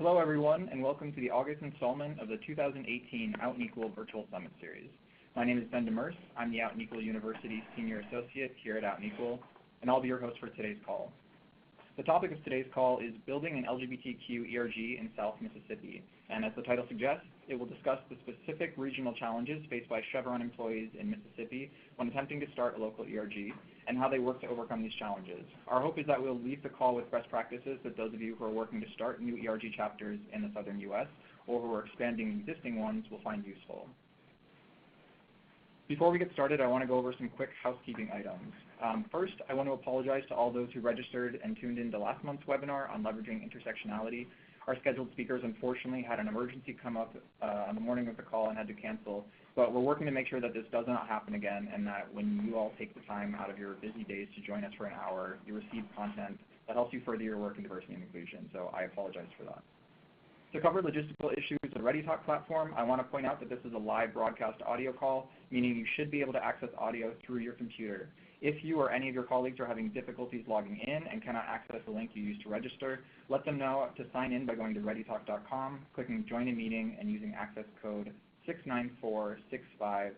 Hello everyone, and welcome to the August installment of the 2018 Out and Equal Virtual Summit Series. My name is Ben Demers. I'm the Out and Equal University Senior Associate here at Out and Equal, and I'll be your host for today's call. The topic of today's call is building an LGBTQ ERG in South Mississippi, and as the title suggests, it will discuss the specific regional challenges faced by Chevron employees in Mississippi when attempting to start a local ERG, and how they work to overcome these challenges. Our hope is that we'll leave the call with best practices that those of you who are working to start new ERG chapters in the southern U.S. or who are expanding existing ones will find useful. Before we get started, I want to go over some quick housekeeping items. First, I want to apologize to all those who registered and tuned in to last month's webinar on leveraging intersectionality. Our scheduled speakers unfortunately had an emergency come up on the morning of the call and had to cancel, but we're working to make sure that this does not happen again and that when you all take the time out of your busy days to join us for an hour, you receive content that helps you further your work in diversity and inclusion, so I apologize for that. To cover logistical issues with the ReadyTalk platform, I want to point out that this is a live broadcast audio call, meaning you should be able to access audio through your computer. If you or any of your colleagues are having difficulties logging in and cannot access the link you used to register, let them know to sign in by going to readytalk.com, clicking Join a Meeting, and using access code 6946521.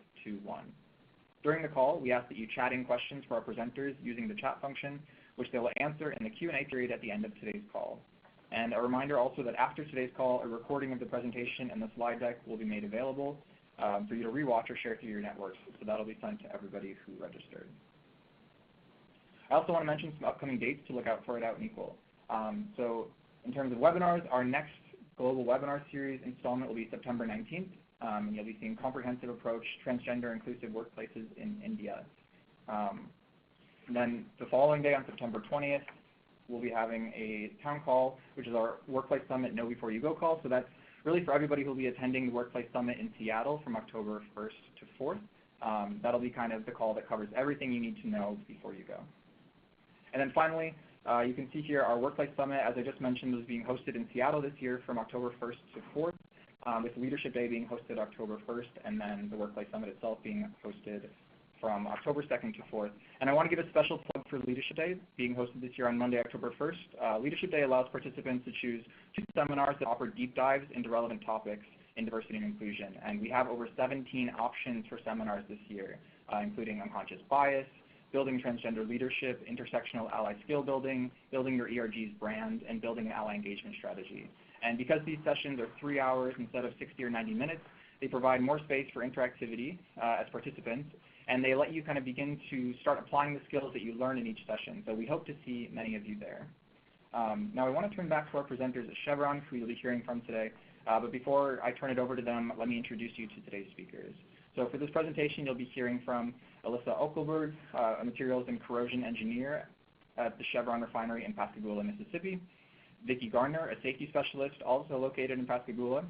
During the call, we ask that you chat in questions for our presenters using the chat function, which they will answer in the Q&A period at the end of today's call. And a reminder also that after today's call, a recording of the presentation and the slide deck will be made available for you to rewatch or share through your networks, so that'll be sent to everybody who registered. I also want to mention some upcoming dates to look out for at Out and Equal. So in terms of webinars, our next global webinar series installment will be September 19th, and you'll be seeing Comprehensive Approach, Transgender Inclusive Workplaces in India. And then the following day on September 20th, we'll be having a town call, which is our Workplace Summit Know Before You Go call. So that's really for everybody who will be attending the Workplace Summit in Seattle from October 1st to 4th. That'll be kind of the call that covers everything you need to know before you go. And then finally, you can see here our Workplace Summit, as I just mentioned, was being hosted in Seattle this year from October 1st to 4th, with Leadership Day being hosted October 1st, and then the Workplace Summit itself being hosted from October 2nd to 4th. And I want to give a special plug for Leadership Day, being hosted this year on Monday, October 1st. Leadership Day allows participants to choose 2 seminars that offer deep dives into relevant topics in diversity and inclusion. And we have over 17 options for seminars this year, including unconscious bias, building transgender leadership, intersectional ally skill building, building your ERG's brand, and building an ally engagement strategy. And because these sessions are 3 hours instead of 60 or 90 minutes, they provide more space for interactivity as participants, and they let you kind of begin to start applying the skills that you learn in each session. So we hope to see many of you there. Now I want to turn back to our presenters at Chevron, who you'll be hearing from today. But before I turn it over to them, let me introduce you to today's speakers. So for this presentation, you'll be hearing from Alyssa Ockelberg, a materials and corrosion engineer at the Chevron refinery in Pascagoula, Mississippi. Vicki Garner, a safety specialist also located in Pascagoula.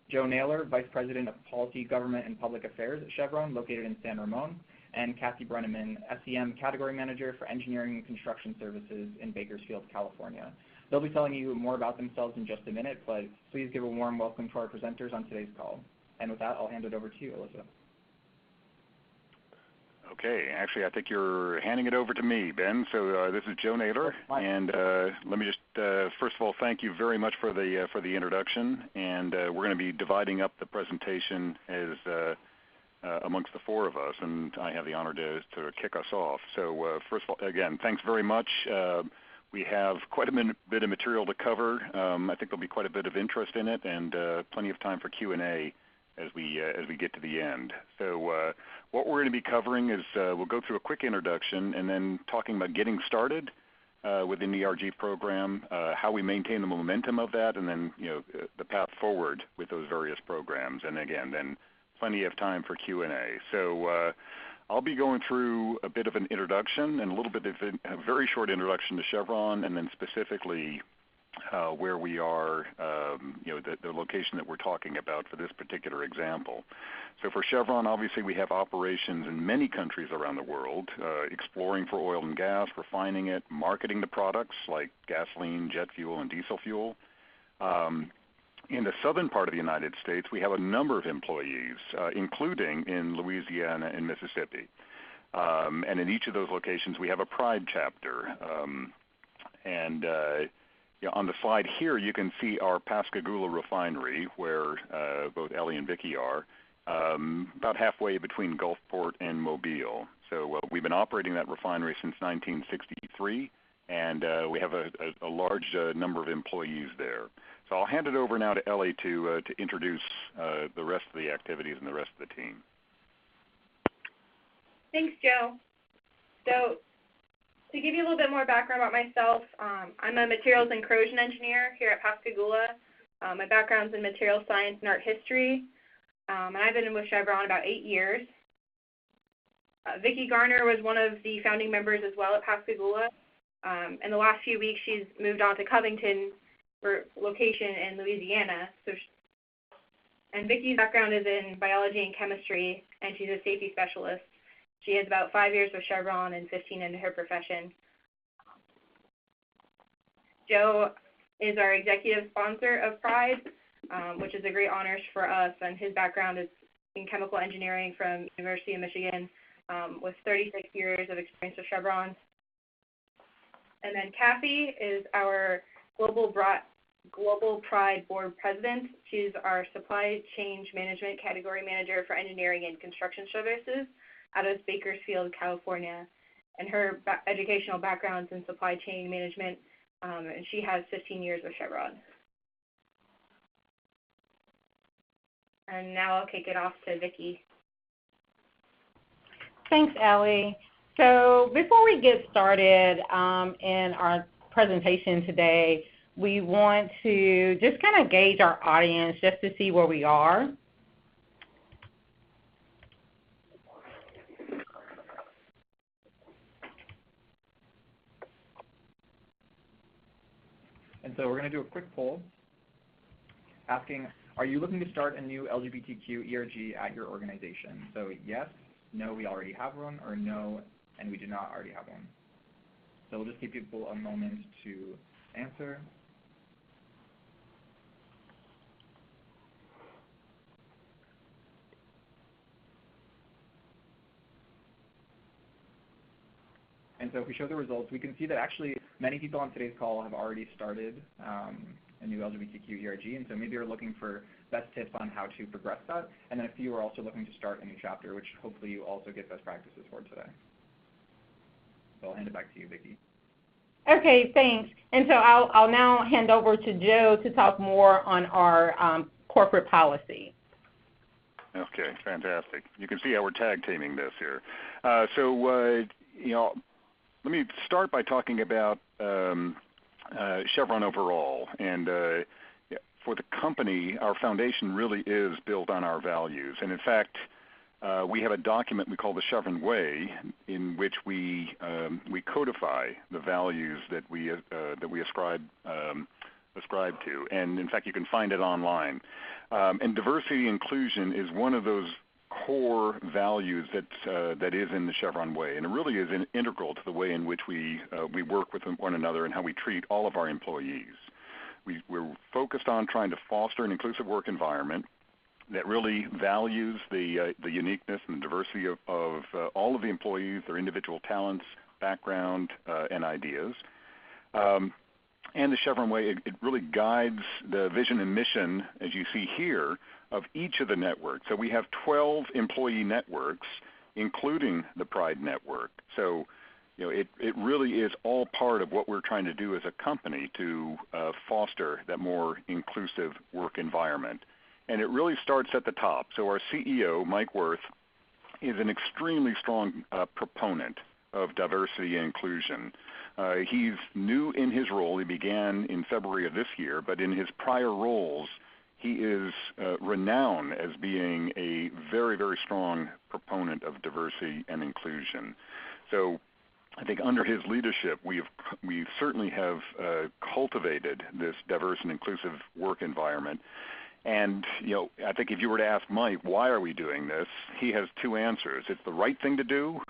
Joe Naylor, Vice President of Policy, Government, and Public Affairs at Chevron, located in San Ramon, and Kathy Brenneman, SEM Category Manager for Engineering and Construction Services in Bakersfield, California. They'll be telling you more about themselves in just a minute, but please give a warm welcome to our presenters on today's call. And with that, I'll hand it over to you, Alyssa. Okay, actually, I think you're handing it over to me, Ben. So this is Joe Naylor, and let me just first of all thank you very much for the introduction. And we're going to be dividing up the presentation as amongst the 4 of us, and I have the honor to kick us off. So first of all, again, thanks very much. We have quite a bit of material to cover. I think there'll be quite a bit of interest in it, and plenty of time for Q&A as we get to the end. So what we're going to be covering is we'll go through a quick introduction and then talking about getting started within the ERG program, how we maintain the momentum of that, and then the path forward with those various programs. And again, then plenty of time for Q&A. So I'll be going through a bit of an introduction and a little bit of a very short introduction to Chevron, and then specifically where we are, the location that we're talking about for this particular example. So for Chevron, obviously we have operations in many countries around the world, exploring for oil and gas, refining it, marketing the products like gasoline, jet fuel, and diesel fuel. In the southern part of the United States, we have a number of employees, including in Louisiana and Mississippi. And in each of those locations, we have a PRIDE chapter. on the slide here, you can see our Pascagoula refinery, where both Ellie and Vicki are, about halfway between Gulfport and Mobile. So we've been operating that refinery since 1963, and we have a large number of employees there. So I'll hand it over now to Ellie to introduce the rest of the activities and the rest of the team. Thanks, Joe. So to give you a little bit more background about myself, I'm a materials and corrosion engineer here at Pascagoula. My background's in materials science and art history, and I've been with Chevron about 8 years. Vicki Garner was one of the founding members as well at Pascagoula. In the last few weeks, she's moved on to Covington for location in Louisiana. And Vicki's background is in biology and chemistry, and she's a safety specialist. She has about 5 years with Chevron and 15 in her profession. Joe is our executive sponsor of PRIDE, which is a great honor for us, and his background is in chemical engineering from University of Michigan with 36 years of experience with Chevron. And then Kathy is our Global PRIDE Board President. She's our Supply Chain Management Category Manager for Engineering and Construction Services out of Bakersfield, California. And her educational background's in supply chain management, and she has 15 years with Chevron. And now I'll kick it off to Vicki. Thanks, Ellie. So before we get started in our presentation today, we want to just kind of gauge our audience just to see where we are. And so we're going to do a quick poll asking, are you looking to start a new LGBTQ ERG at your organization? So yes, no, we already have one, or no, and we do not already have one. So we'll just give people a moment to answer. And so if we show the results, we can see that actually many people on today's call have already started a new LGBTQ ERG, and so maybe you're looking for best tips on how to progress that, and then a few are also looking to start a new chapter, which hopefully you also get best practices for today. So I'll hand it back to you, Vicki. Okay, thanks. And so I'll now hand over to Joe to talk more on our corporate policy. Okay, fantastic. You can see how we're tag teaming this here. You know, let me start by talking about Chevron overall. And for the company, our foundation really is built on our values. And in fact, we have a document we call the Chevron Way, in which we codify the values that we ascribe to. And in fact, you can find it online. And diversity inclusion is one of those core values that is in the Chevron Way, and it really is integral to the way in which we work with one another and how we treat all of our employees. We're focused on trying to foster an inclusive work environment that really values the uniqueness and the diversity of all of the employees, their individual talents, background, and ideas. And the Chevron Way, it really guides the vision and mission, as you see here, of each of the networks. So we have 12 employee networks, including the PRIDE network. So, you know, it really is all part of what we're trying to do as a company to foster that more inclusive work environment. And it really starts at the top. So our CEO, Mike Wirth, is an extremely strong proponent of diversity and inclusion. He's new in his role. He began in February of this year, but in his prior roles, he is renowned as being a very, very strong proponent of diversity and inclusion. So I think under his leadership, we certainly have cultivated this diverse and inclusive work environment. And, you know, I think if you were to ask Mike, why are we doing this, he has two answers. It's the right thing to do,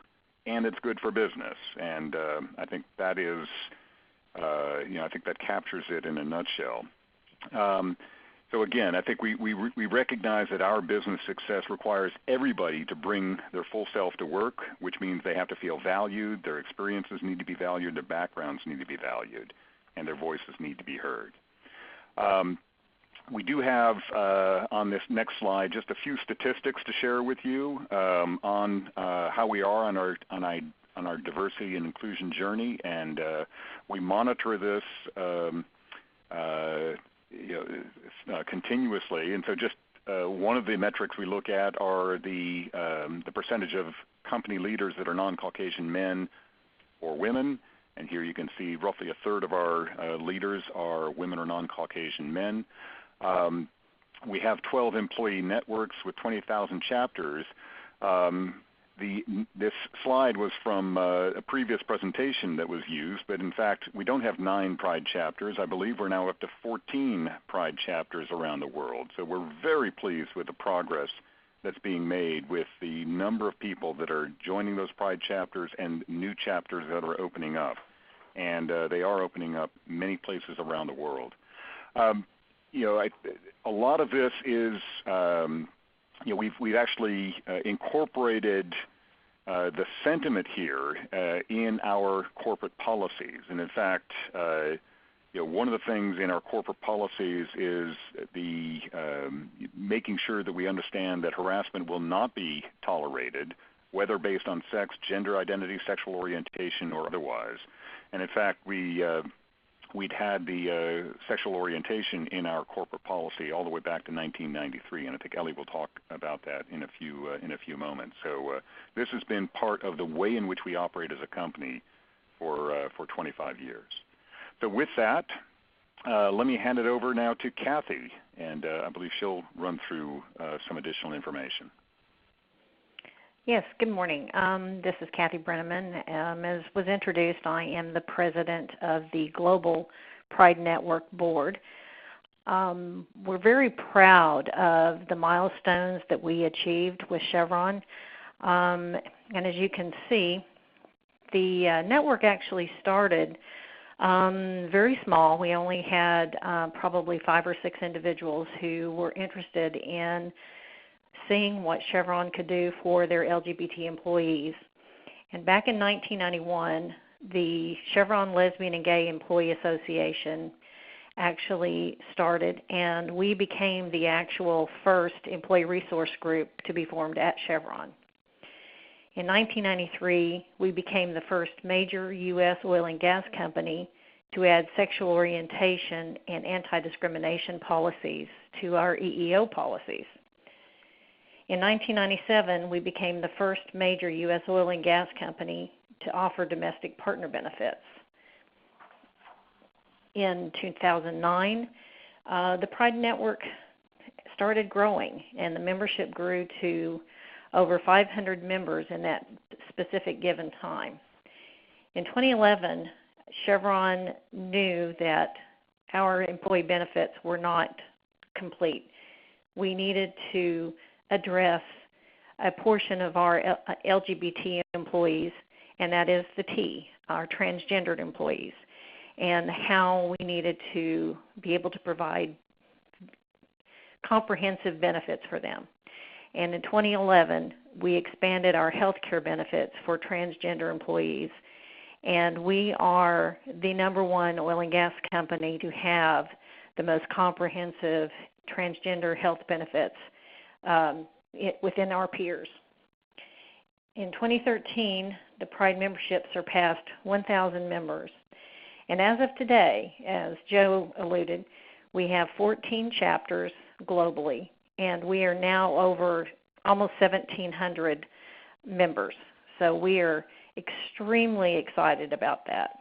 and it's good for business. And I think that is, I think that captures it in a nutshell. So again, I think we recognize that our business success requires everybody to bring their full self to work, which means they have to feel valued, their experiences need to be valued, their backgrounds need to be valued. and their voices need to be heard. We do have on this next slide just a few statistics to share with you on how we are on our diversity and inclusion journey, and we monitor this continuously. And so just one of the metrics we look at are the percentage of company leaders that are non-Caucasian men or women. And here you can see roughly a third of our leaders are women or non-Caucasian men. We have 12 employee networks with 20,000 chapters. This slide was from a previous presentation that was used, but in fact we don't have 9 PRIDE chapters. I believe we're now up to 14 PRIDE chapters around the world. So we're very pleased with the progress that's being made with the number of people that are joining those PRIDE chapters and new chapters that are opening up. And they are opening up many places around the world. A lot of this is, we've actually incorporated the sentiment here in our corporate policies. And in fact, one of the things in our corporate policies is the making sure that we understand that harassment will not be tolerated, whether based on sex, gender identity, sexual orientation, or otherwise. And in fact, we'd had the sexual orientation in our corporate policy all the way back to 1993, and I think Ellie will talk about that in a few moments. So this has been part of the way in which we operate as a company for 25 years. So with that, let me hand it over now to Kathy, and I believe she'll run through some additional information. Yes, good morning. This is Kathy Brenneman. As was introduced, I am the president of the Global PRIDE Network Board. We're very proud of the milestones that we achieved with Chevron. And as you can see, the network actually started very small. We only had probably 5 or 6 individuals who were interested in seeing what Chevron could do for their LGBT employees. And back in 1991, the Chevron Lesbian and Gay Employee Association actually started, and we became the actual first employee resource group to be formed at Chevron. In 1993, we became the first major U.S. oil and gas company to add sexual orientation and anti-discrimination policies to our EEO policies. In 1997, we became the first major U.S. oil and gas company to offer domestic partner benefits. In 2009, the PRIDE Network started growing, and the membership grew to over 500 members in that specific given time. In 2011, Chevron knew that our employee benefits were not complete. We needed to address a portion of our LGBT employees, and that is the T, our transgendered employees, and how we needed to be able to provide comprehensive benefits for them. And in 2011, we expanded our health care benefits for transgender employees, and we are the #1 oil and gas company to have the most comprehensive transgender health benefits within our peers. In 2013, the PRIDE membership surpassed 1,000 members. And as of today, as Joe alluded, we have 14 chapters globally, and we are now over almost 1,700 members. So we are extremely excited about that.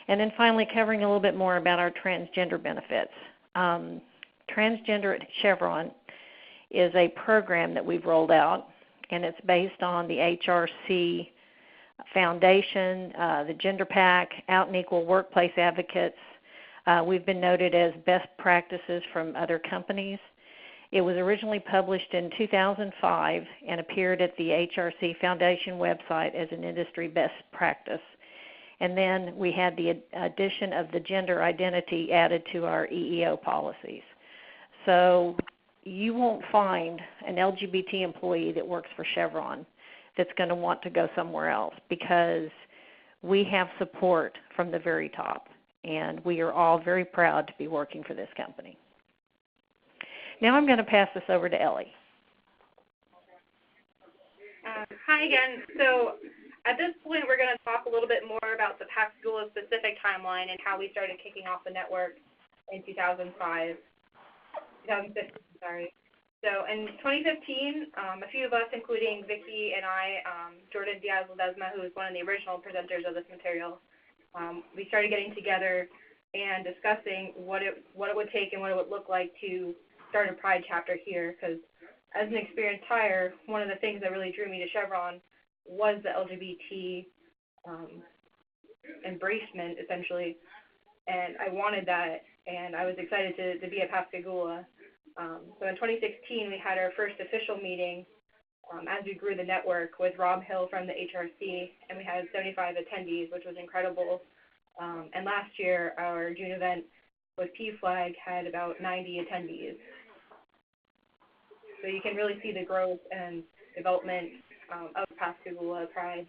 And then finally, covering a little bit more about our transgender benefits. Transgender at Chevron is a program that we've rolled out, and it's based on the HRC Foundation, the Gender PAC, Out and Equal Workplace Advocates. We've been noted as best practices from other companies. It was originally published in 2005 and appeared at the HRC Foundation website as an industry best practice. And then we had the addition of the gender identity added to our EEO policies. So you won't find an LGBT employee that works for Chevron that's going to want to go somewhere else, because we have support from the very top. and we are all very proud to be working for this company. Now I'm going to pass this over to Ellie. Hi again. So at this point, we're going to talk a little bit more about the Pascagoula specific timeline and how we started kicking off the network in 2015, sorry. So in 2015, a few of us, including Vicki and I, Jordan Diaz-Ledesma, who is one of the original presenters of this material, we started getting together and discussing what it would take and what it would look like to start a Pride chapter here. Because as an experienced hire, one of the things that really drew me to Chevron was the LGBT embracement, essentially, and I wanted that, and I was excited to be at Pascagoula. So in 2016, we had our first official meeting as we grew the network with Rob Hill from the HRC, and we had 75 attendees, which was incredible. And last year, our June event with PFLAG had about 90 attendees. So you can really see the growth and development of Pascagoula Pride.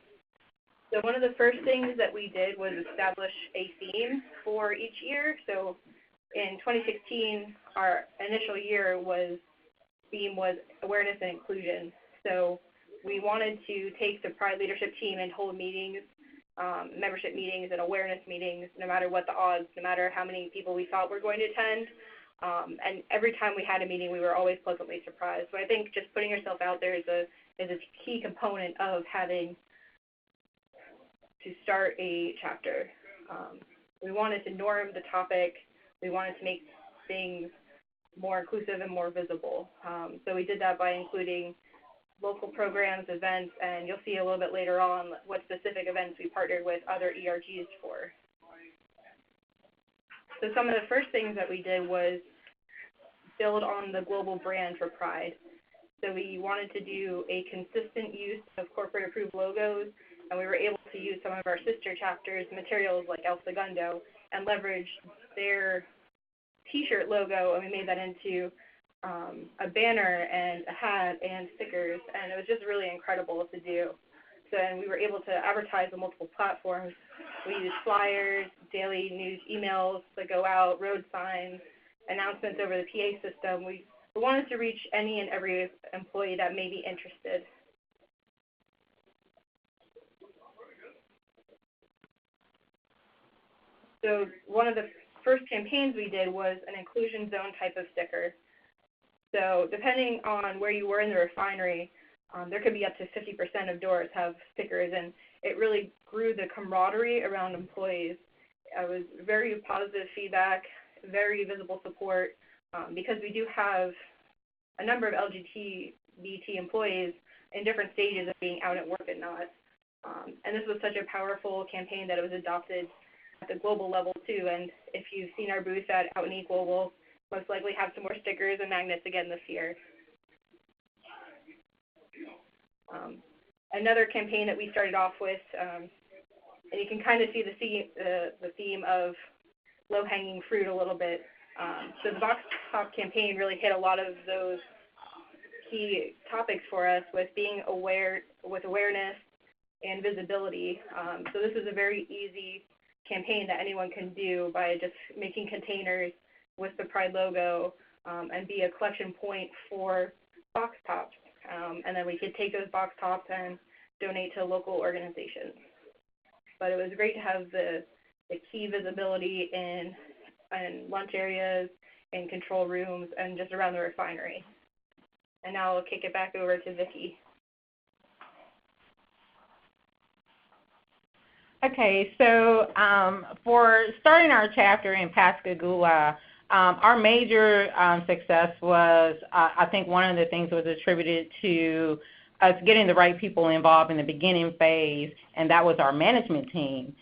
So one of the first things that we did was establish a theme for each year. So in 2016, our initial year theme was awareness and inclusion. So we wanted to take the Pride leadership team and hold meetings, membership meetings and awareness meetings, no matter what the odds, no matter how many people we thought were going to attend. And every time we had a meeting, we were always pleasantly surprised. So I think just putting yourself out there is a key component of having to start a chapter. We wanted to norm the topic. We wanted to make things more inclusive and more visible. So we did that by including local programs, events, and you'll see a little bit later on what specific events we partnered with other ERGs for. So some of the first things that we did was build on the global brand for Pride. So we wanted to do a consistent use of corporate approved logos, and we were able to use some of our sister chapters materials like El Segundo and leverage their t-shirt logo, and we made that into a banner and a hat and stickers, and it was just really incredible to do. So, and we were able to advertise on multiple platforms. We used flyers, daily news emails that go out, road signs, announcements over the PA system. We wanted to reach any and every employee that may be interested. So one of the first campaigns we did was an inclusion zone type of sticker. So depending on where you were in the refinery, there could be up to 50% of doors have stickers, and it really grew the camaraderie around employees. It was very positive feedback, very visible support, because we do have a number of LGBT employees in different stages of being out at work and not. And this was such a powerful campaign that it was adopted at the global level too. And if you've seen our booth at Out and Equal, we'll most likely have some more stickers and magnets again this year. Another campaign that we started off with, and you can kind of see the theme of low-hanging fruit a little bit. So the Box Top campaign really hit a lot of those key topics for us with being aware, with awareness and visibility. So this is a very easy campaign that anyone can do by just making containers with the Pride logo and be a collection point for box tops. And then we could take those box tops and donate to local organizations. But it was great to have the key visibility in lunch areas, in control rooms, and just around the refinery. And now I'll kick it back over to Vicki. Okay, so for starting our chapter in Pascagoula, our major success was, I think one of the things was attributed to us getting the right people involved in the beginning phase, and that was our management team.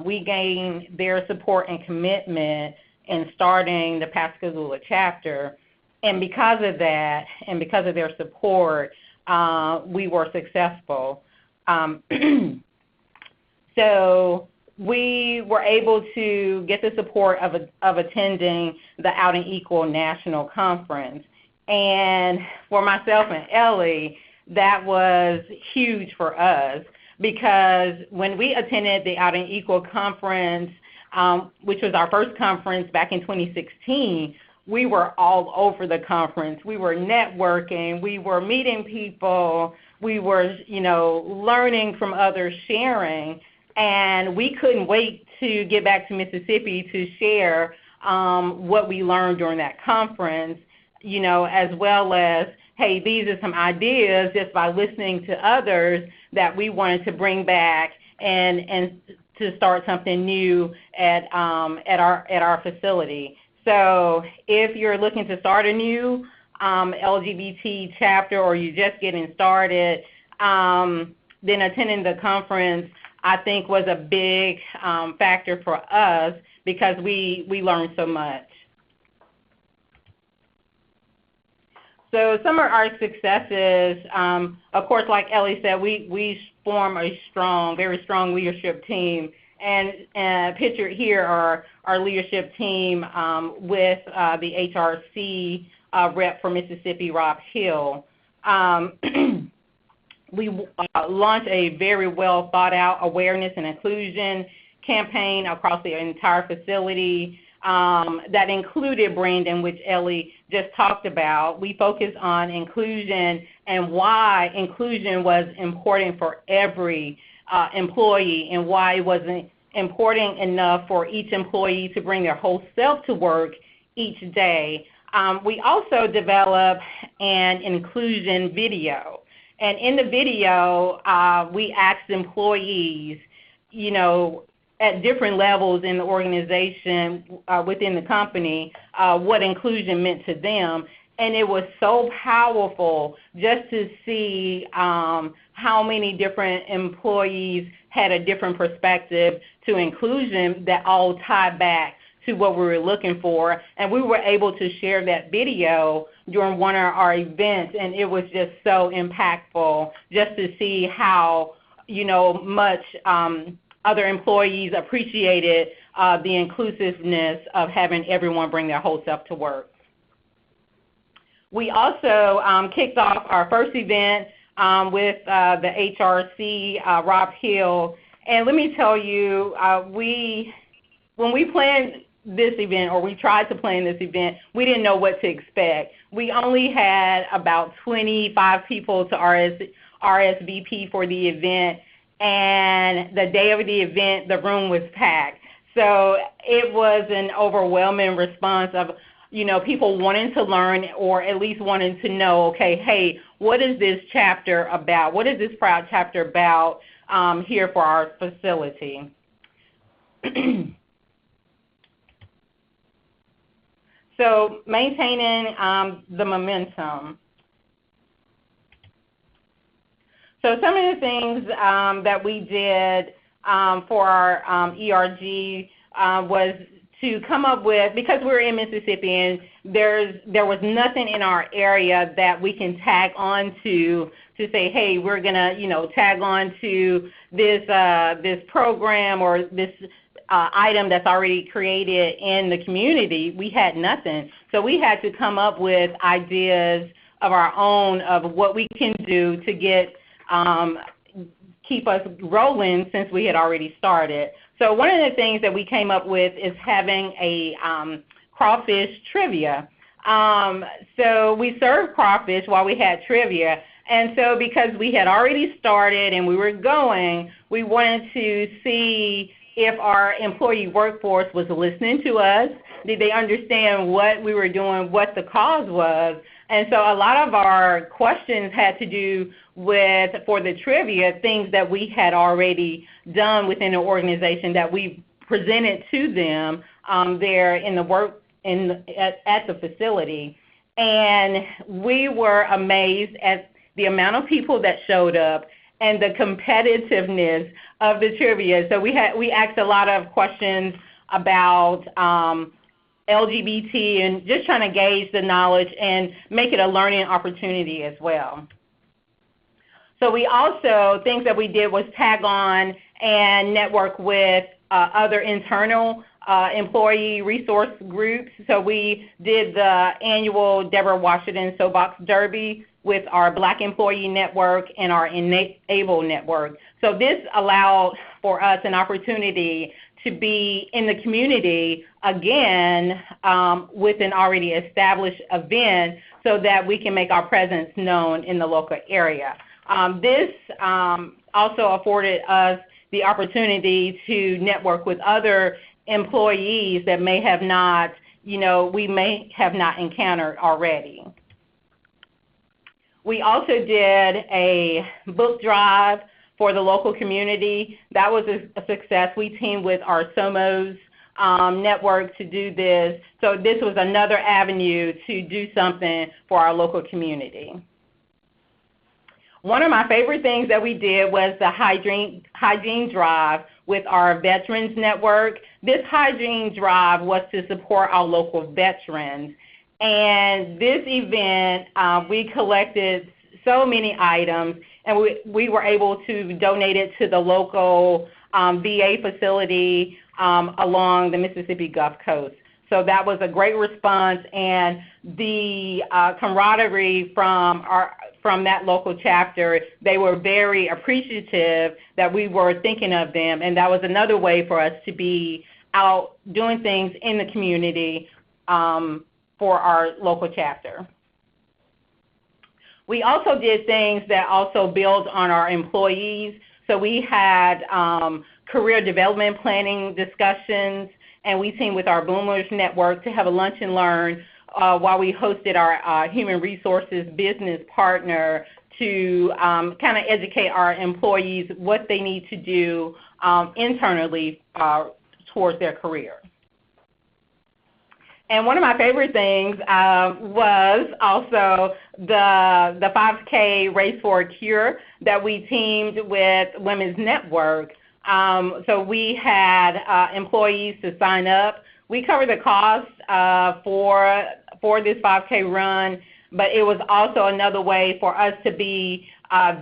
We gained their support and commitment in starting the Pascagoula chapter, and because of that, and because of their support, we were successful. So we were able to get the support of attending the Out and Equal National Conference. And for myself and Ellie, that was huge for us because when we attended the Out and Equal Conference, which was our first conference back in 2016, we were all over the conference. We were networking. We were meeting people. We were, learning from others, sharing. And we couldn't wait to get back to Mississippi to share what we learned during that conference, as well as, hey, these are some ideas just by listening to others that we wanted to bring back and to start something new at our facility. So if you're looking to start a new LGBT chapter or you're just getting started, then attending the conference, I think, was a big factor for us because we learned so much. So some of our successes, of course, like Ellie said, we form a very strong leadership team. And pictured here are our leadership team with the HRC rep for Mississippi, Rob Hill. We launched a very well thought out awareness and inclusion campaign across the entire facility that included branding, which Ellie just talked about. We focused on inclusion and why inclusion was important for every employee and why it wasn't important enough for each employee to bring their whole self to work each day. We also developed an inclusion video. And in the video, we asked employees, at different levels in the organization within the company, what inclusion meant to them. And it was so powerful just to see how many different employees had a different perspective to inclusion that all tied back to what we were looking for. And we were able to share that video during one of our events, and it was just so impactful just to see how, much other employees appreciated the inclusiveness of having everyone bring their whole self to work. We also kicked off our first event with the HRC, Rob Hill. And let me tell you, when we planned this event, or we tried to plan this event, we didn't know what to expect. We only had about 25 people to RSVP for the event, and the day of the event, the room was packed. So it was an overwhelming response of, people wanting to learn or at least wanting to know, okay, hey, what is this chapter about? What is this PRIDE chapter about here for our facility? So maintaining the momentum. So some of the things that we did for our ERG was to come up with, because we're in Mississippi and there was nothing in our area that we can tag on to say, hey, we're gonna tag on to this program or this item that's already created in the community. We had nothing. So we had to come up with ideas of our own of what we can do to get keep us rolling since we had already started. So one of the things that we came up with is having a crawfish trivia. So we served crawfish while we had trivia. And so because we had already started and we were going, we wanted to see if our employee workforce was listening to us. Did they understand what we were doing, what the cause was? And so a lot of our questions had to do with, for the trivia, things that we had already done within the organization that we presented to them there in the at the facility. And we were amazed at the amount of people that showed up and the competitiveness of the trivia. So we asked a lot of questions about LGBT and just trying to gauge the knowledge and make it a learning opportunity as well. So we also, things that we did was tag on and network with other internal employee resource groups. So we did the annual Deborah Washington Soapbox Derby with our Black Employee Network and our Enable Network. So this allowed for us an opportunity to be in the community again with an already established event so that we can make our presence known in the local area. This also afforded us the opportunity to network with other employees that may have not, we may have not encountered already. We also did a book drive for the local community. That was a success. We teamed with our SOMOS network to do this. So this was another avenue to do something for our local community. One of my favorite things that we did was the hygiene drive with our veterans network. This hygiene drive was to support our local veterans. And this event, we collected so many items, and we were able to donate it to the local VA facility along the Mississippi Gulf Coast. So that was a great response, and the camaraderie from that local chapter, they were very appreciative that we were thinking of them, and that was another way for us to be out doing things in the community for our local chapter. We also did things that also build on our employees. So we had career development planning discussions, and we teamed with our Boomers Network to have a lunch and learn while we hosted our human resources business partner to kind of educate our employees what they need to do internally towards their career. And one of my favorite things was also the 5K Race for a Cure that we teamed with Women's Network. So we had employees to sign up. We covered the cost for this 5K run, but it was also another way for us to be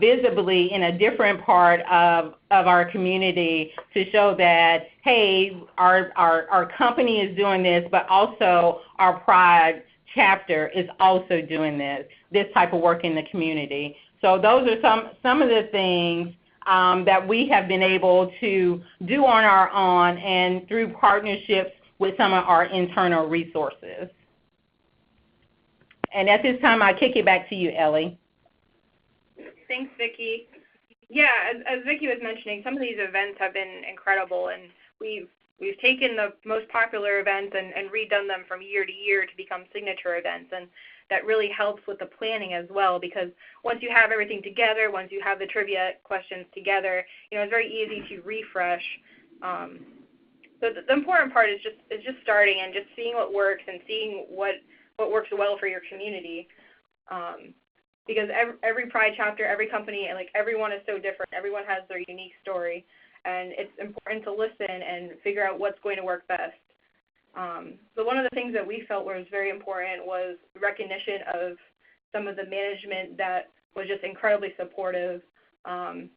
visibly in a different part of our community to show that, hey, our company is doing this, but also our Pride chapter is also doing this type of work in the community. So those are some of the things that we have been able to do on our own and through partnerships with some of our internal resources. And at this time, I kick it back to you, Ellie. Thanks, Vicki. Yeah, as Vicki was mentioning, some of these events have been incredible, and we've taken the most popular events and redone them from year to year to become signature events, and that really helps with the planning as well, because once you have everything together, once you have the trivia questions together, it's very easy to refresh. So the important part is just starting and just seeing what works and seeing what works well for your community. Because every Pride chapter, every company, and everyone is so different. Everyone has their unique story, and it's important to listen and figure out what's going to work best. So one of the things that we felt was very important was recognition of some of the management that was just incredibly supportive. Alan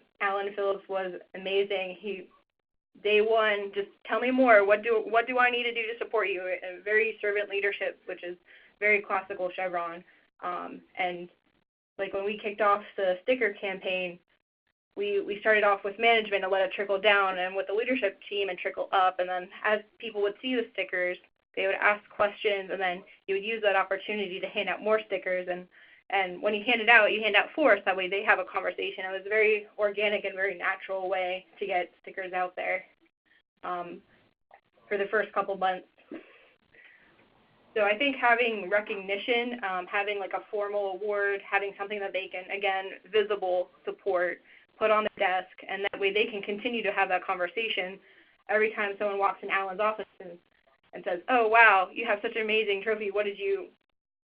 Phillips was amazing. Day one, just tell me more. What do I need to do to support you? And very servant leadership, which is very classical Chevron. And when we kicked off the sticker campaign, we started off with management and let it trickle down and with the leadership team and trickle up. And then as people would see the stickers, they would ask questions, and then you would use that opportunity to hand out more stickers. And when you hand it out, you hand out 4, so that way they have a conversation. It was a very organic and very natural way to get stickers out there for the first couple months. So I think having recognition, having a formal award, having something that they can, again, visible support, put on their desk, and that way they can continue to have that conversation every time someone walks in Alan's office and says, oh, wow, you have such an amazing trophy. What did you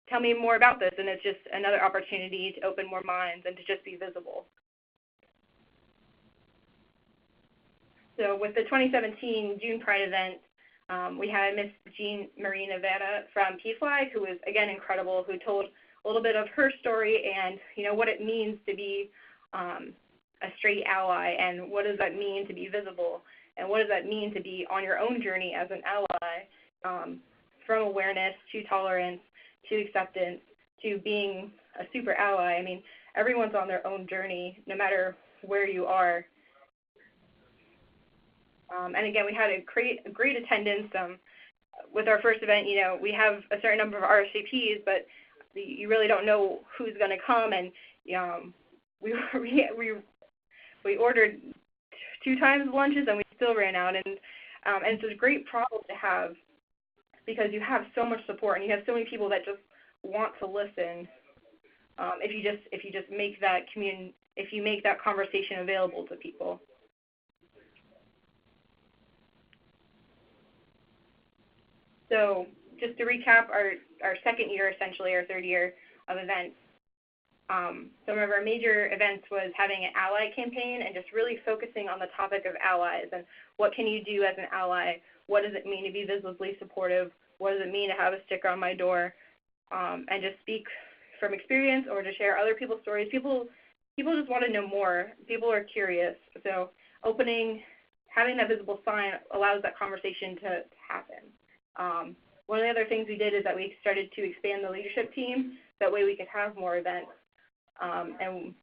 tell me more about this? And it's just another opportunity to open more minds and to just be visible. So with the 2017 June Pride event, we had Miss Jean Marie Nevada from PFLAG, who was, again, incredible, who told a little bit of her story and, what it means to be a straight ally, and what does that mean to be visible, and what does that mean to be on your own journey as an ally, from awareness to tolerance to acceptance to being a super ally. I mean, everyone's on their own journey, no matter where you are. And again, we had a great attendance. With our first event, we have a certain number of RSVPs, but you really don't know who's going to come. And we ordered 2 times lunches, and we still ran out. And it's a great problem to have because you have so much support and you have so many people that just want to listen. If you just make that conversation available to people. So just to recap our second year, essentially our third year of events, some of our major events was having an ally campaign and just really focusing on the topic of allies and what can you do as an ally, what does it mean to be visibly supportive, what does it mean to have a sticker on my door, and just speak from experience or to share other people's stories. People just want to know more. People are curious. So having that visible sign allows that conversation to happen. One of the other things we did is that we started to expand the leadership team. That way we could have more events. And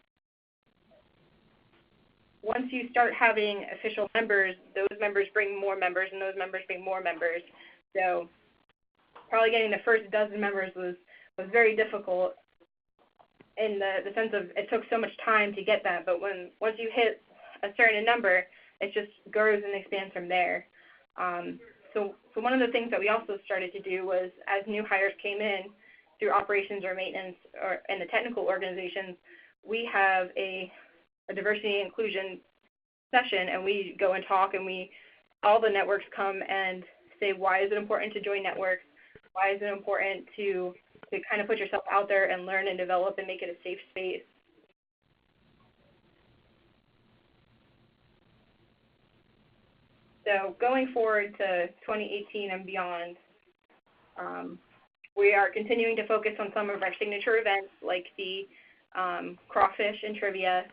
once you start having official members, those members bring more members, and those members bring more members. So probably getting the first dozen members was very difficult in the sense of it took so much time to get that. But once you hit a certain number, it just grows and expands from there. So one of the things that we also started to do was, as new hires came in through operations or maintenance or in the technical organizations, we have a diversity and inclusion session, and we go and talk, and all the networks come and say, why is it important to join networks? Why is it important to kind of put yourself out there and learn and develop and make it a safe space? So going forward to 2018 and beyond, we are continuing to focus on some of our signature events like the crawfish and trivia.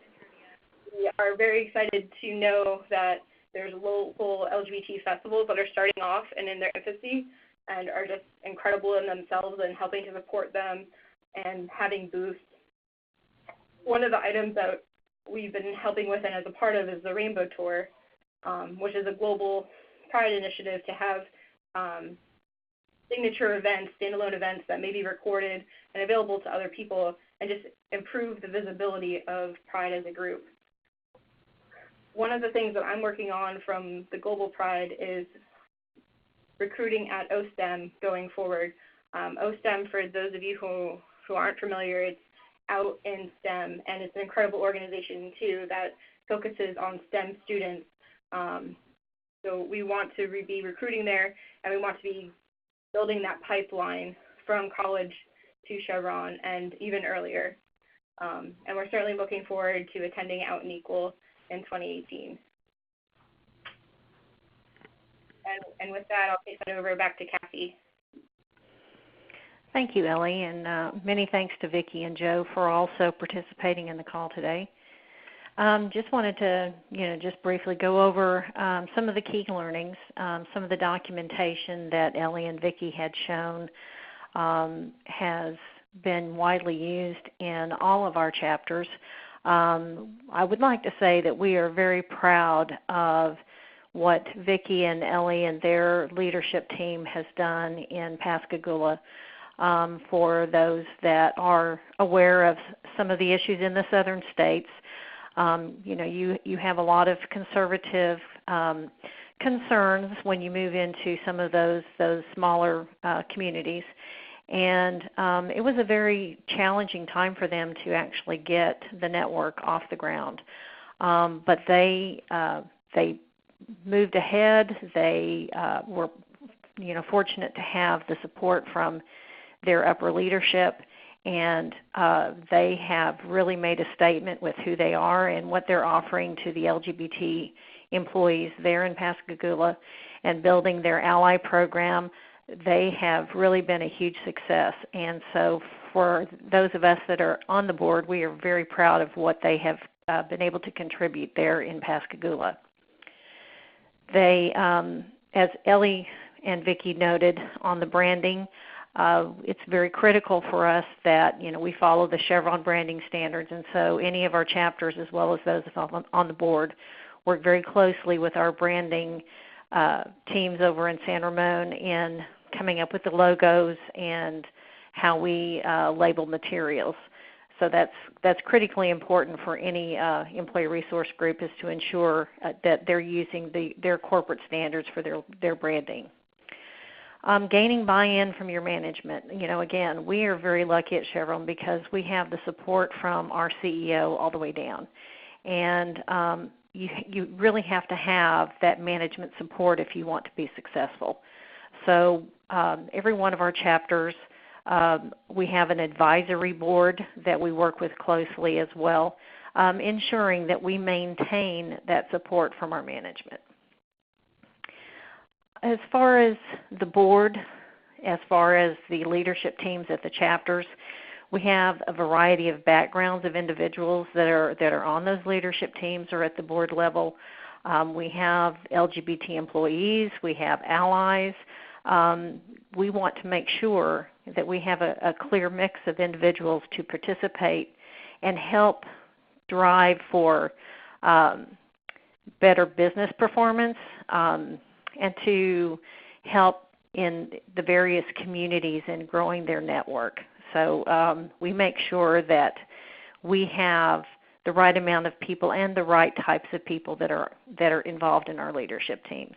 We are very excited to know that there's local LGBT festivals that are starting off and in their infancy and are just incredible in themselves and helping to support them and having booths. One of the items that we've been helping with and as a part of is the Rainbow Tour, which is a global pride initiative to have signature events, standalone events that may be recorded and available to other people and just improve the visibility of Pride as a group. One of the things that I'm working on from the Global Pride is recruiting at OSTEM going forward. OSTEM, for those of you who aren't familiar, it's out in STEM, and it's an incredible organization too that focuses on STEM students. So we want to be recruiting there, and we want to be building that pipeline from college to Chevron and even earlier. And we're certainly looking forward to attending Out and Equal in 2018. And with that, I'll take that over back to Kathy. Thank you, Ellie, and many thanks to Vicki and Joe for also participating in the call today. Just wanted to, just briefly go over some of the key learnings, some of the documentation that Ellie and Vicki had shown has been widely used in all of our chapters. I would like to say that we are very proud of what Vicki and Ellie and their leadership team has done in Pascagoula. For those that are aware of some of the issues in the southern states, you have a lot of conservative concerns when you move into some of those smaller communities. And it was a very challenging time for them to actually get the network off the ground. But they moved ahead. They were fortunate to have the support from their upper leadership, and they have really made a statement with who they are and what they're offering to the LGBT employees there in Pascagoula and building their ally program. They have really been a huge success, and so for those of us that are on the board, we are very proud of what they have been able to contribute there in Pascagoula. They, as Ellie and Vicki noted on the branding, it's very critical for us that we follow the Chevron branding standards, and so any of our chapters, as well as those on the board, work very closely with our branding teams over in San Ramon in coming up with the logos and how we label materials. So that's critically important for any employee resource group, is to ensure that they're using their corporate standards for their branding. Gaining buy-in from your management. Again, we are very lucky at Chevron because we have the support from our CEO all the way down. And you really have to have that management support if you want to be successful. So every one of our chapters, we have an advisory board that we work with closely as well, ensuring that we maintain that support from our management. As far as the board, as far as the leadership teams at the chapters, we have a variety of backgrounds of individuals that are on those leadership teams or at the board level. We have LGBT employees, we have allies. We want to make sure that we have a clear mix of individuals to participate and help drive for better business performance, and to help in the various communities in growing their network. So we make sure that we have the right amount of people and the right types of people that are involved in our leadership teams.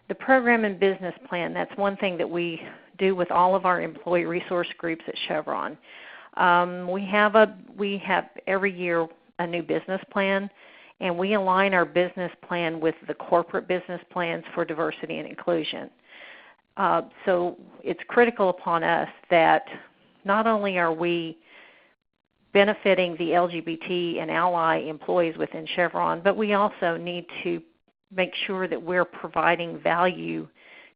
The program and business plan, that's one thing that we do with all of our employee resource groups at Chevron. We have every year a new business plan, and we align our business plan with the corporate business plans for diversity and inclusion. So it's critical upon us that not only are we benefiting the LGBT and ally employees within Chevron, but we also need to make sure that we're providing value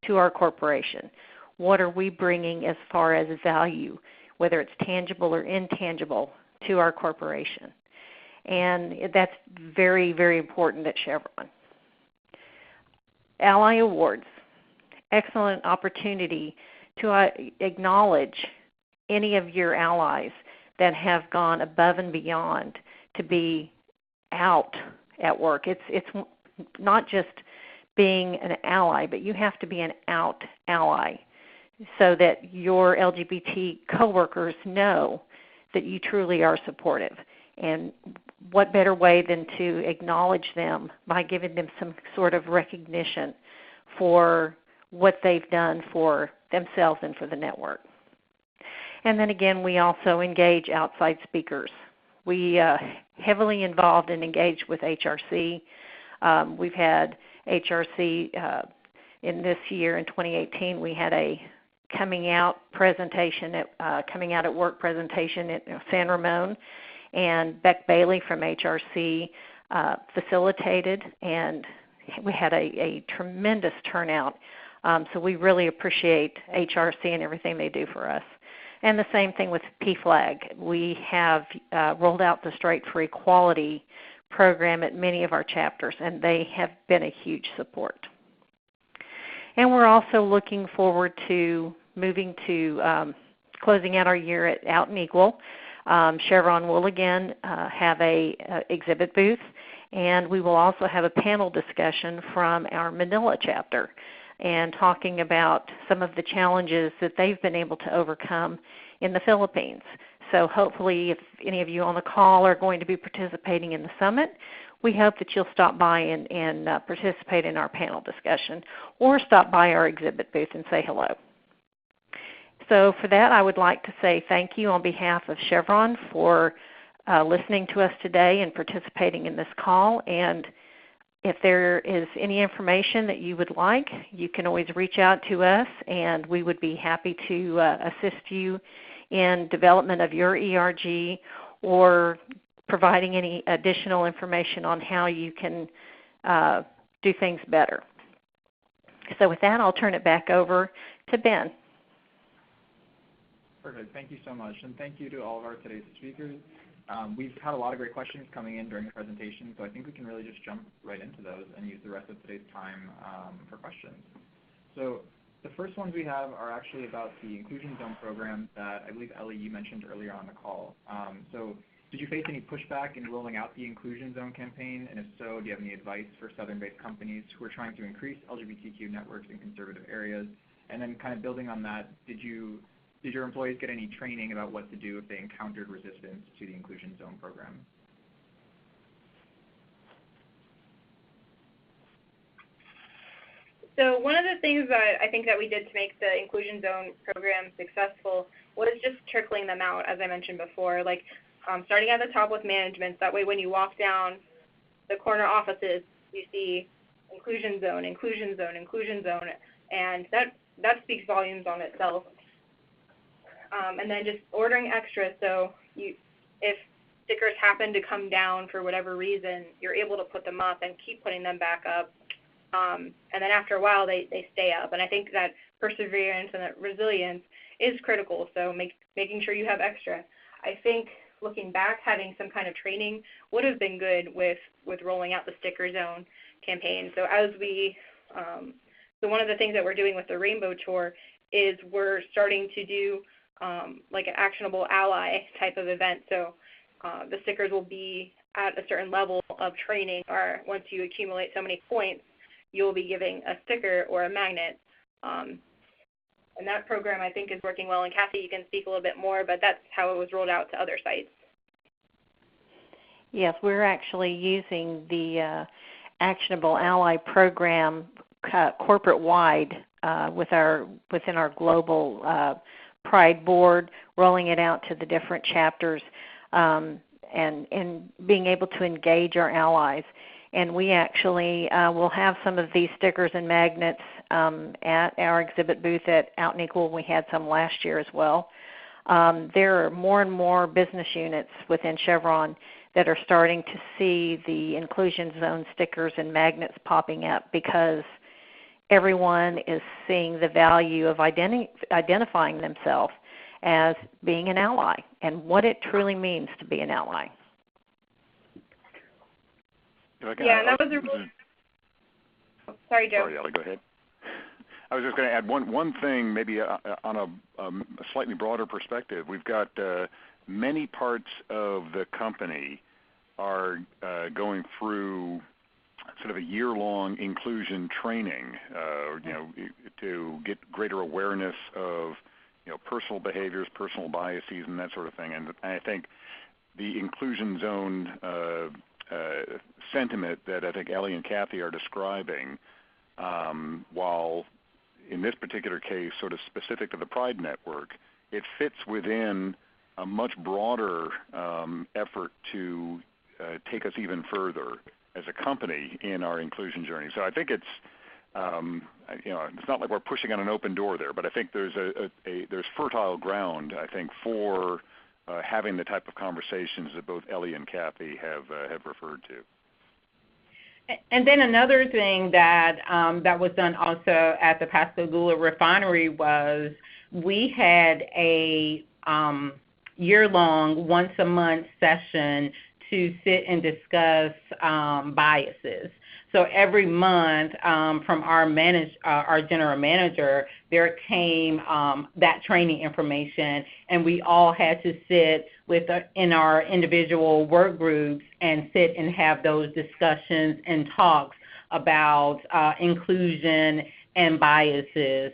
to our corporation. What are we bringing as far as value, whether it's tangible or intangible, to our corporation? And that's very, very important at Chevron. Ally Awards, excellent opportunity to acknowledge any of your allies that have gone above and beyond to be out at work. It's not just being an ally, but you have to be an out ally so that your LGBT coworkers know that you truly are supportive. And what better way than to acknowledge them by giving them some sort of recognition for what they've done for themselves and for the network. And then again, we also engage outside speakers. We heavily involved and engaged with HRC. We've had HRC in this year, in 2018, we had a coming out at work presentation at San Ramon, and Beck Bailey from HRC facilitated, and we had a tremendous turnout. So we really appreciate HRC and everything they do for us. And the same thing with PFLAG. We have rolled out the Straight for Equality program at many of our chapters, and they have been a huge support. And we're also looking forward to moving to closing out our year out in Eagle. Chevron will again have a exhibit booth, and we will also have a panel discussion from our Manila chapter, and talking about some of the challenges that they've been able to overcome in the Philippines. So hopefully if any of you on the call are going to be participating in the summit, we hope that you'll stop by and participate in our panel discussion, or stop by our exhibit booth and say hello. So for that, I would like to say thank you on behalf of Chevron for listening to us today and participating in this call. And if there is any information that you would like, you can always reach out to us, and we would be happy to assist you in development of your ERG, or providing any additional information on how you can do things better. So with that, I'll turn it back over to Ben. Perfect. Thank you so much, and thank you to all of our today's speakers. We've had a lot of great questions coming in during the presentation, so I think we can really just jump right into those and use the rest of today's time for questions. So the first ones we have are actually about the Inclusion Zone program that I believe, Ellie, you mentioned earlier on the call. So Did you face any pushback in rolling out the Inclusion Zone campaign? And if so, do you have any advice for Southern-based companies who are trying to increase LGBTQ networks in conservative areas? And then kind of building on that, did your employees get any training about what to do if they encountered resistance to the Inclusion Zone program? So one of the things that I think that we did to make the Inclusion Zone program successful was just trickling them out, as I mentioned before, like starting at the top with management. That way when you walk down the corner offices, you see Inclusion Zone, Inclusion Zone, Inclusion Zone, and that speaks volumes on itself. And then just ordering extra, so if stickers happen to come down for whatever reason, you're able to put them up and keep putting them back up. And then after a while, they stay up. And I think that perseverance and that resilience is critical, so making sure you have extra. I think looking back, having some kind of training would have been good with rolling out the Sticker Zone campaign. So so one of the things that we're doing with the Rainbow Tour is we're starting to do like an actionable ally type of event. So the stickers will be at a certain level of training, or once you accumulate so many points, you'll be giving a sticker or a magnet. And that program, I think, is working well. And Kathy, you can speak a little bit more, but that's how it was rolled out to other sites. Yes, we're actually using the Actionable Ally program corporate-wide within our global Pride board, rolling it out to the different chapters, and being able to engage our allies. And we actually will have some of these stickers and magnets at our exhibit booth at Out and Equal. We had some last year as well. There are more and more business units within Chevron that are starting to see the Inclusion Zone stickers and magnets popping up, because everyone is seeing the value of identifying themselves as being an ally and what it truly means to be an ally. Yeah, and that was a really... Sorry, Joe. Sorry, Ellie, go ahead. I was just going to add one thing, maybe on a slightly broader perspective. We've got many parts of the company are going through sort of a year-long inclusion training, to get greater awareness of, personal behaviors, personal biases, and that sort of thing. And I think the Inclusion Zone sentiment that I think Ellie and Kathy are describing, while in this particular case sort of specific to the Pride Network, it fits within a much broader effort to take us even further as a company in our inclusion journey. So I think it's, it's not like we're pushing on an open door there, but I think there's there's fertile ground, I think, for having the type of conversations that both Ellie and Kathy have referred to. And then another thing that that was done also at the Pascagoula refinery was we had a year-long, once-a-month session to sit and discuss biases. So every month from our general manager, there came that training information, and we all had to sit in our individual work groups and sit and have those discussions and talks about inclusion and biases,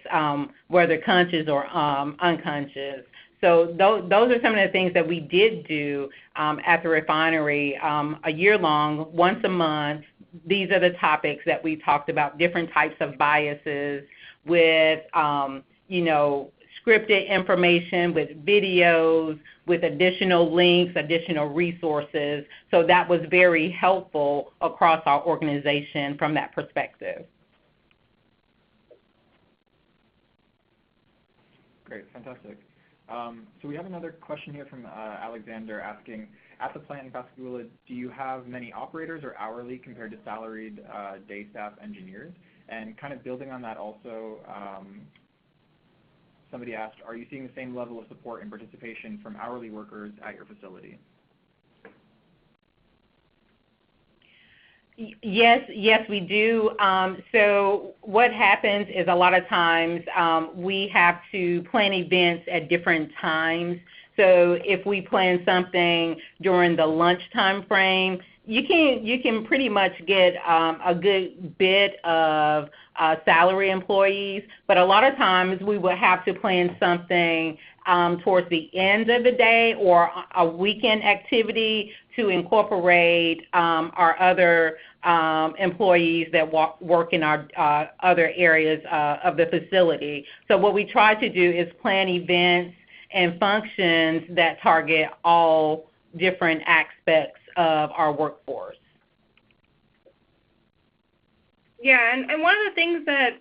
whether conscious or unconscious. So those are some of the things that we did do at the refinery, a year long, once a month. These are the topics that we talked about, different types of biases with, scripted information, with videos, with additional links, additional resources. So that was very helpful across our organization from that perspective. Great, fantastic. So we have another question here from Alexander asking, at the plant in Pascagoula, do you have many operators or hourly compared to salaried day staff engineers? And kind of building on that also, somebody asked, are you seeing the same level of support and participation from hourly workers at your facility? Yes, we do. So what happens is a lot of times we have to plan events at different times. So if we plan something during the lunchtime frame, you can pretty much get a good bit of salary employees, but a lot of times we would have to plan something towards the end of the day or a weekend activity to incorporate our other employees that work in our other areas of the facility. So what we try to do is plan events and functions that target all different aspects of our workforce. Yeah, and one of the things that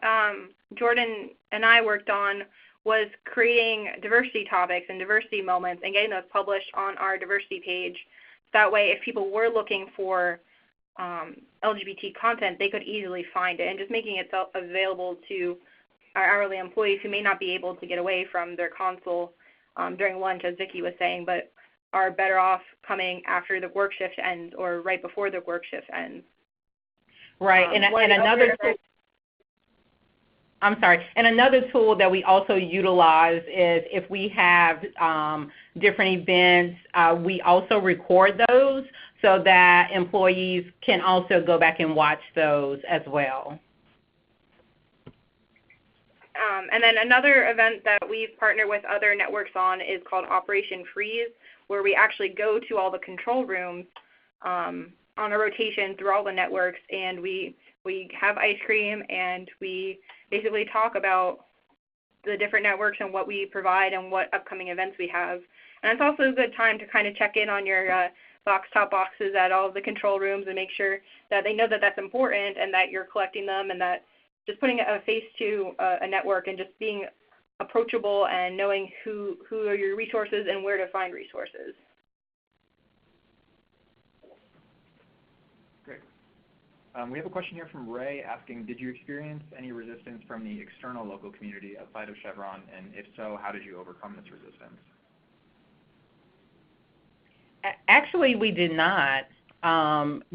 Jordan and I worked on was creating diversity topics and diversity moments and getting those published on our diversity page. That way, if people were looking for LGBT content, they could easily find it, and just making it available to our hourly employees who may not be able to get away from their console during lunch, as Vicki was saying, but are better off coming after the work shift ends or right before the work shift ends. Right, and another tool, I'm sorry, and another tool that we also utilize is if we have different events, we also record those so that employees can also go back and watch those as well. And then another event that we've partnered with other networks on is called Operation Freeze, where we actually go to all the control rooms on a rotation through all the networks, and we have ice cream, and we basically talk about the different networks and what we provide and what upcoming events we have. And it's also a good time to kind of check in on your top boxes at all of the control rooms and make sure that they know that that's important and that you're collecting them, and that just putting a face to a network and just being approachable and knowing who are your resources and where to find resources. Great. We have a question here from Ray asking, did you experience any resistance from the external local community outside of Chevron, and if so, how did you overcome this resistance? Actually, we did not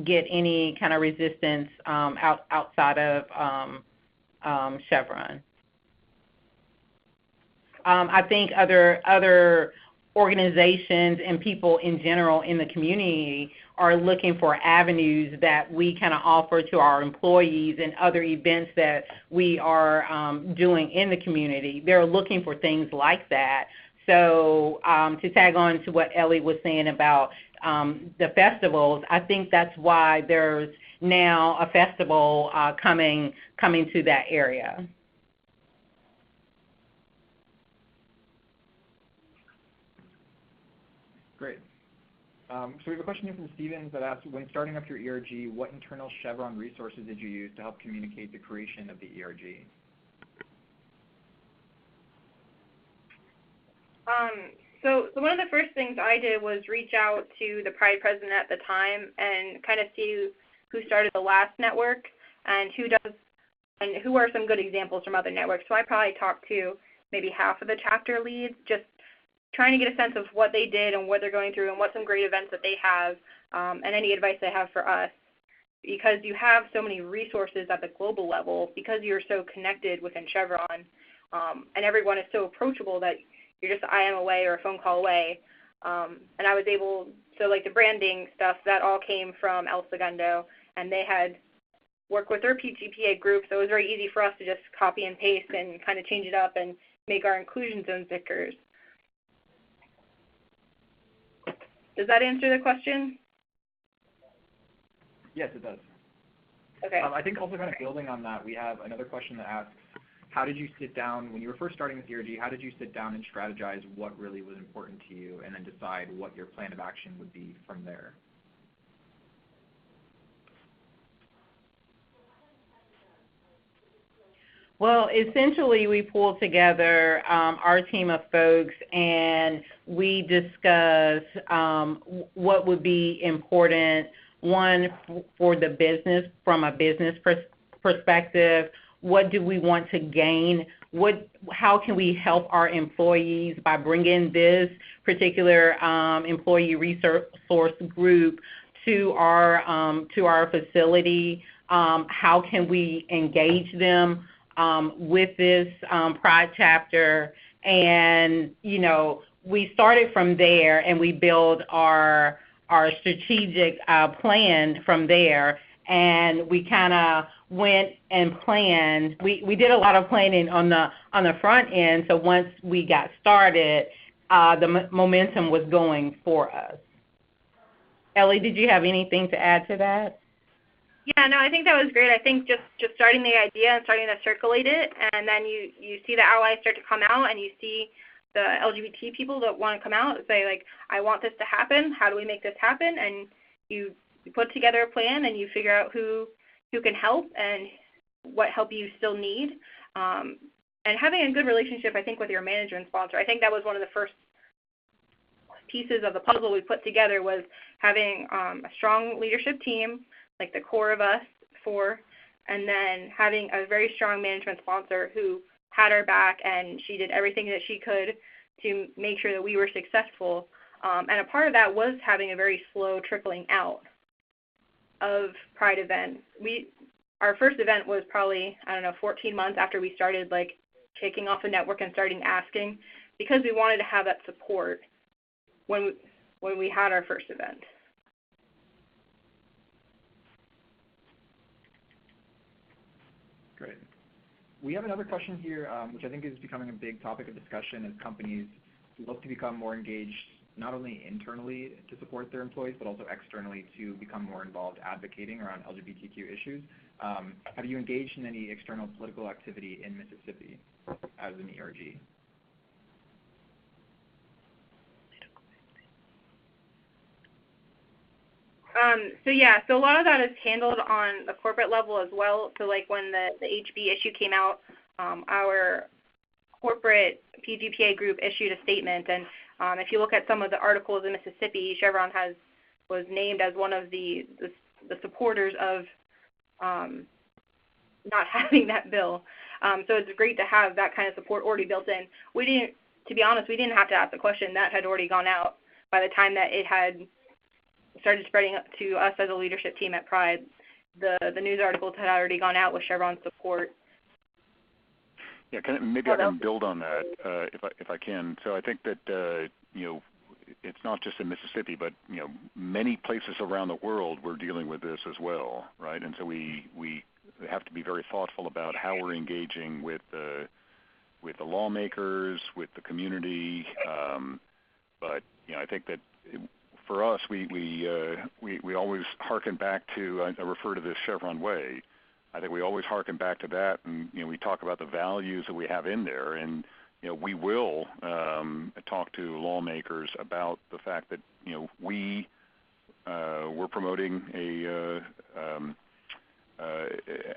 get any kind of resistance outside of Chevron. I think other organizations and people in general in the community are looking for avenues that we kind of offer to our employees and other events that we are doing in the community. They're looking for things like that. So to tag on to what Ellie was saying about the festivals, I think that's why there's now a festival coming to that area. Great. So we have a question here from Stevens that asks, when starting up your ERG, what internal Chevron resources did you use to help communicate the creation of the ERG? So one of the first things I did was reach out to the Pride president at the time and kind of see who started the last network and who are some good examples from other networks. So I probably talked to maybe half of the chapter leads, just trying to get a sense of what they did and what they're going through and what some great events that they have, and any advice they have for us. Because you have so many resources at the global level, because you're so connected within Chevron, and everyone is so approachable that you're just an IM away or a phone call away. And I was able, so like the branding stuff, that all came from El Segundo, and they had worked with their PGPA group, so it was very easy for us to just copy and paste and kind of change it up and make our inclusion zone stickers. Does that answer the question? Yes, it does. Okay. I think also kind of building on that, we have another question that asks, how did you sit down, when you were first starting this ERG, how did you sit down and strategize what really was important to you and then decide what your plan of action would be from there? Well, essentially, we pulled together our team of folks, and we discussed what would be important, one, for the business, from a business perspective. What do we want to gain? How can we help our employees by bringing this particular employee resource group to our facility? How can we engage them with this Pride chapter? And, we started from there, and we built our strategic plan from there, and we kind of went and planned. We did a lot of planning on the front end, so once we got started, the momentum was going for us. Ellie, did you have anything to add to that? Yeah, no, I think that was great. I think just starting the idea and starting to circulate it, and then you see the allies start to come out, and you see the LGBT people that want to come out and say, like, I want this to happen. How do we make this happen? And you put together a plan, and you figure out who can help and what help you still need. And having a good relationship, I think, with your management sponsor. I think that was one of the first pieces of the puzzle we put together, was having a strong leadership team, like the core of us four, and then having a very strong management sponsor who had our back, and she did everything that she could to make sure that we were successful. And a part of that was having a very slow trickling out of Pride events. Our first event was probably, 14 months after we started, like, kicking off the network and starting asking, because we wanted to have that support when we had our first event. Great. We have another question here, which I think is becoming a big topic of discussion as companies look to become more engaged, not only internally to support their employees, but also externally to become more involved advocating around LGBTQ issues. Have you engaged in any external political activity in Mississippi as an ERG? So a lot of that is handled on the corporate level as well. So like when the HB issue came out, our corporate PGPA group issued a statement, and if you look at some of the articles in Mississippi, Chevron was named as one of the supporters of not having that bill. So it's great to have that kind of support already built in. To be honest, we didn't have to ask the question. That had already gone out by the time that it had started spreading up to us as a leadership team at Pride. The news articles had already gone out with Chevron's support. Yeah, maybe I can build on that if I can. So I think that it's not just in Mississippi, but many places around the world we're dealing with this as well, right? And so we have to be very thoughtful about how we're engaging with the lawmakers, with the community. But I think that for us, we always hearken back to, I refer to this Chevron way. I think we always hearken back to that, and we talk about the values that we have in there, and we will talk to lawmakers about the fact that we're promoting a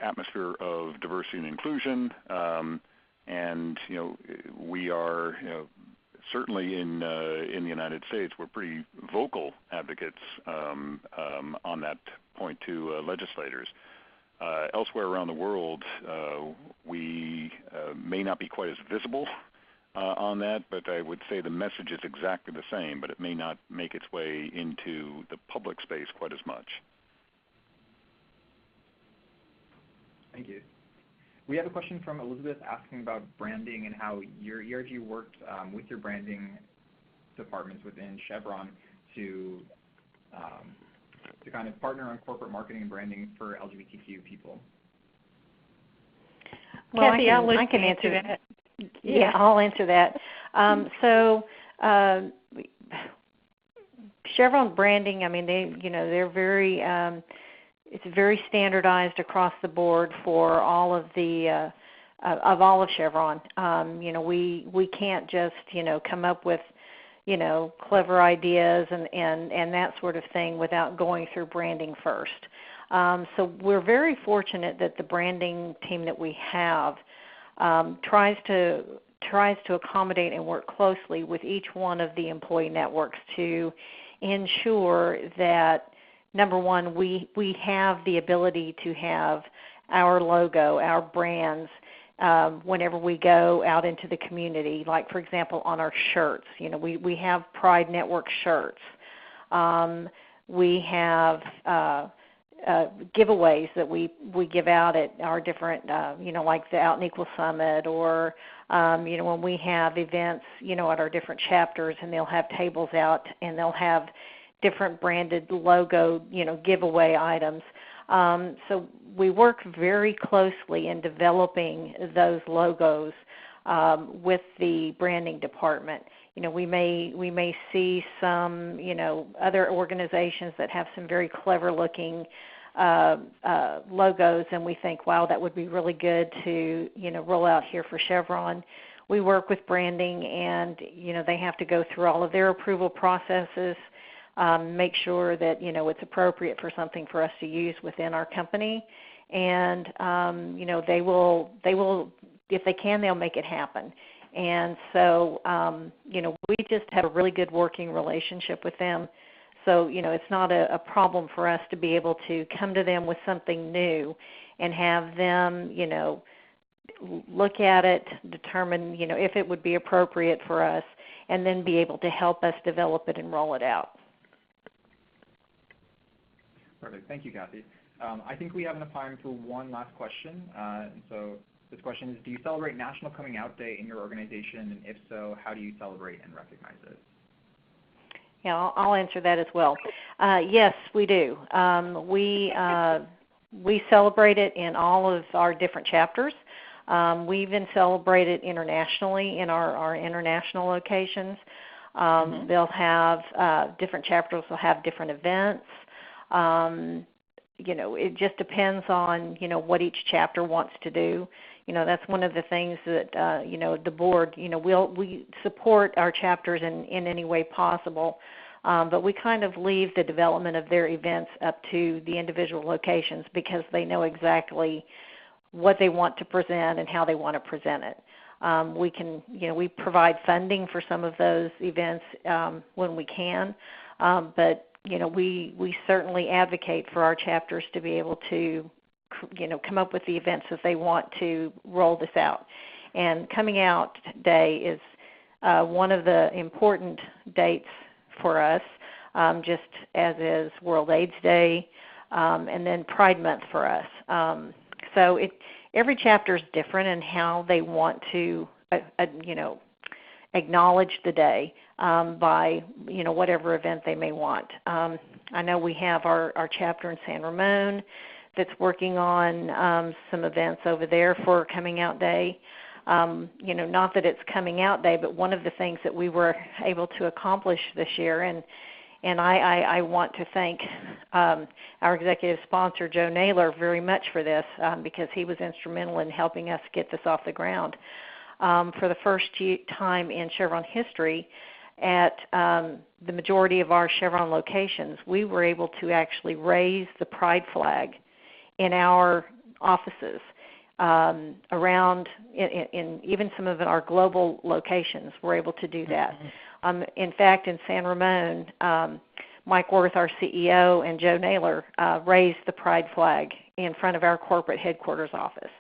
atmosphere of diversity and inclusion, and we are certainly in the United States, we're pretty vocal advocates on that point to legislators. Elsewhere around the world, we may not be quite as visible on that, but I would say the message is exactly the same, but it may not make its way into the public space quite as much. Thank you. We have a question from Elizabeth asking about branding and how your ERG worked with your branding departments within Chevron to kind of partner on corporate marketing and branding for LGBTQ people. Well, Kathy, I can answer that. Yeah, I'll answer that. Chevron branding, they're very it's very standardized across the board for all of the all of Chevron. We can't just come up with clever ideas and that sort of thing without going through branding first. So we're very fortunate that the branding team that we have tries to accommodate and work closely with each one of the employee networks to ensure that, number one, we have the ability to have our logo, our brands, whenever we go out into the community. Like, for example, on our shirts, we have Pride Network shirts. We have giveaways that we give out at our different, like the Out and Equal Summit, or when we have events, at our different chapters, and they'll have tables out and they'll have different branded logo, giveaway items. So we work very closely in developing those logos with the branding department. We may see some, other organizations that have some very clever looking logos, and we think, wow, that would be really good to, roll out here for Chevron. We work with branding, and, they have to go through all of their approval processes, make sure that, it's appropriate for something for us to use within our company. And, they will, if they can, they'll make it happen. And so, we just have a really good working relationship with them. So, it's not a problem for us to be able to come to them with something new and have them, look at it, determine, if it would be appropriate for us, and then be able to help us develop it and roll it out. Perfect. Thank you, Kathy. I think we have enough time for one last question. So this question is, do you celebrate National Coming Out Day in your organization? And if so, how do you celebrate and recognize it? Yeah, I'll answer that as well. Yes, we do. We celebrate it in all of our different chapters. We even celebrate it internationally in our international locations. They'll have different chapters will have different events. It just depends on, what each chapter wants to do. That's one of the things that, the board, we support our chapters in any way possible, but we kind of leave the development of their events up to the individual locations because they know exactly what they want to present and how they want to present it. We can, we provide funding for some of those events when we can, but we certainly advocate for our chapters to be able to, come up with the events that they want to roll this out. And Coming Out Day is one of the important dates for us, just as is World AIDS Day, and then Pride Month for us. So every chapter is different in how they want to, acknowledge the day by, whatever event they may want. I know we have our chapter in San Ramon that's working on some events over there for Coming Out Day. Not that it's Coming Out Day, but one of the things that we were able to accomplish this year, and I want to thank our executive sponsor, Joe Naylor, very much for this because he was instrumental in helping us get this off the ground. For the first time in Chevron history, at the majority of our Chevron locations, we were able to actually raise the Pride flag in our offices around, in even some of our global locations, we're able to do that. In fact, in San Ramon, Mike Wirth, our CEO, and Joe Naylor raised the Pride flag in front of our corporate headquarters office.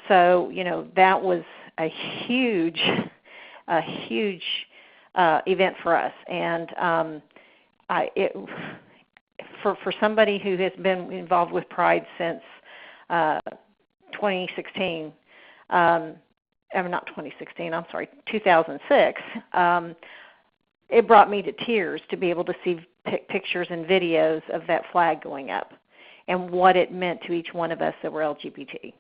So, that was a huge event for us. And for somebody who has been involved with Pride since 2016, not 2016, I'm sorry, 2006, it brought me to tears to be able to see pictures and videos of that flag going up and what it meant to each one of us that were LGBT.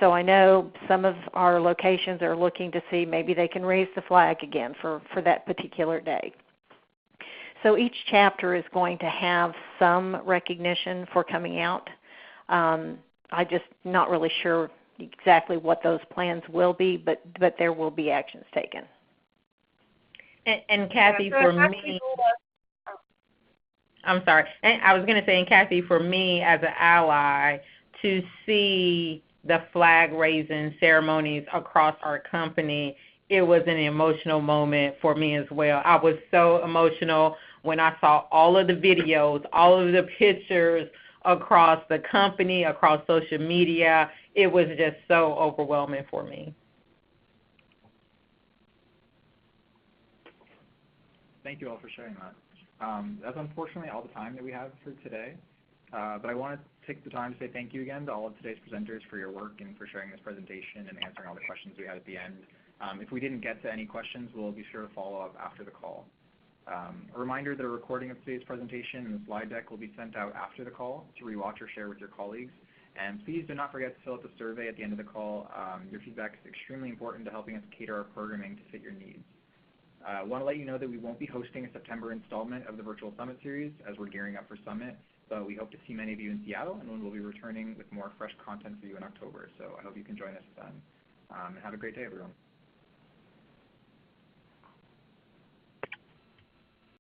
So I know some of our locations are looking to see maybe they can raise the flag again for that particular day. So each chapter is going to have some recognition for coming out. I'm just not really sure exactly what those plans will be, but there will be actions taken. And Kathy, for me, I'm sorry. And I was going to say, and Kathy, for me as an ally, to see the flag raising ceremonies across our company, it was an emotional moment for me as well. I was so emotional when I saw all of the videos, all of the pictures across the company, across social media. It was just so overwhelming for me. Thank you all for sharing that. That's unfortunately all the time that we have for today. But I want to take the time to say thank you again to all of today's presenters for your work and for sharing this presentation and answering all the questions we had at the end. If we didn't get to any questions, we'll be sure to follow up after the call. A reminder that a recording of today's presentation and the slide deck will be sent out after the call to rewatch or share with your colleagues. And please do not forget to fill out the survey at the end of the call. Your feedback is extremely important to helping us cater our programming to fit your needs. I want to let you know that we won't be hosting a September installment of the Virtual Summit Series as we're gearing up for Summit, but we hope to see many of you in Seattle, and we'll be returning with more fresh content for you in October. So I hope you can join us then. And have a great day, everyone.